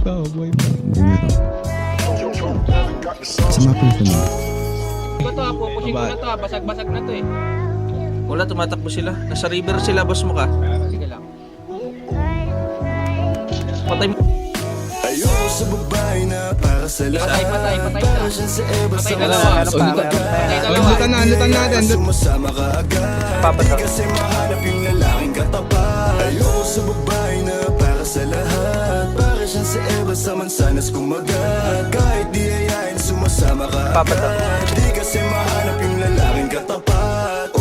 pa, buhay pa. Bumira. Sa mga person. Ito to, pupusin ko na to, basag-basag na to eh. Wala, tumatakbo sila. Nasa river sila, boss mo ka. Sige lang. Patay mo. Ayoko sa babae na para sa lahat. Patay Para siyang sa Eva sa Lutan natin. Sumasama ka agad. Di kasi mahanap yung lalaking katapat. Ayoko sa babae na para sa lahat. Para siyang sa Eva sa mansanas kumagat. Kahit di ayain sumasama ka agad. Di kasi mahanap yung lalaking katapat.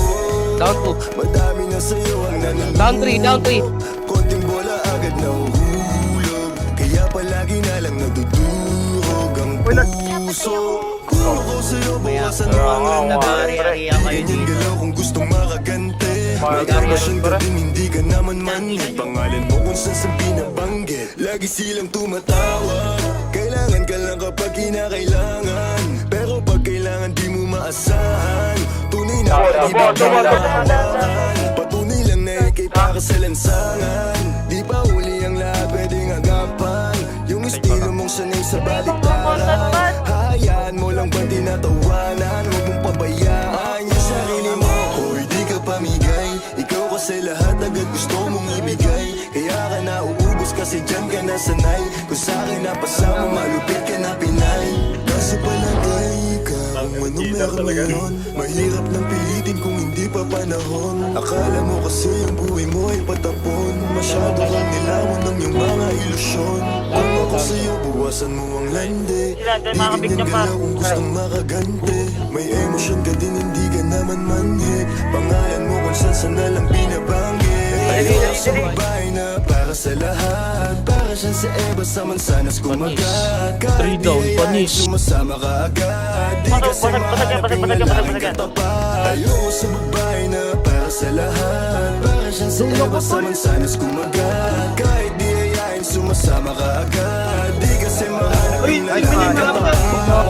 Down 2. Madami na sa'yo ang nanunulog. Down 3. Konting bola agad na uhulog. Kaya palagi na lang nadudurog ang puso. Kung ako sa'yo, bawasan mo ang landi. Ganyan galaw kung gustong makagante. May kapasyon ka din, hindi ka naman manhid. Pangalan mo kung saan sa binabanggit. Lagi silang tumatawa. Kailangan ka lang kapag kinakailangan. Pero pag kailangan di mo maasahan. Tunay na pag-ibig ka nalaman. Patunay lang na ikay para sa lansangan. Di pa huli ang lahat pwedeng agapan. Yung estilo mong sanay sa baliktaran. Hayaan mo lang ba tinatawanan. Huwag mong pabayaan yung sarili mo. Hoy di ka pamigay. Ikaw kasi lahat agad gusto mong ibigay. Kaya ka nauubos kasi dyan ka nasanay. Kung sa'kin napasama malupit ka na pinay. Kaso palagay ka kung ano meron ngayon. Mahirap lang pilitin kung hindi pa panahon. Akala mo kasi ang buhay mo ay patapon. Masyado kang nilawan ng iyong mga ilusyon. Kung ako sa'yo, buwasan mo ang lande. Di ganyan galaw kung gustong makagante. May emosyon ka din, hindi ka naman manhe. Pangalan mo kung saan na lang binabanggit. Ayoko sa babae na para sa lahat. Para siyang sa Eva sa mansanas kumagat. Kahit di ayain sumasama ka agad. Di kasi mahanap yung lalaking katapat. Ayoko sa babae na para sa lahat. Para siyang sa Eva sa mansanas kumagat. Kahit di ayain sumasama ka agad. Di kasi mahanap yung lalaking katapat.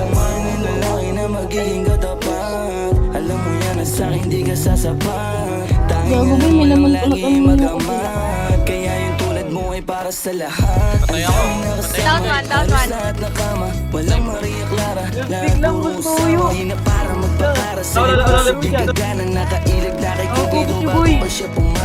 Yung lalaki na magiging katapat. Alam mo yan na sa'kin di ka sasapat. Tanging naman lang lagi magamat. Kaya yung tulad mo ay para sa lahat. Ang daming nakasama, halos lahat na kama. Walang Maria Clara, lahat puro usama. Di na para magpapara sa iba. Sa di ka gana, nakailag na kay Cupido. Bago pa siya pumara.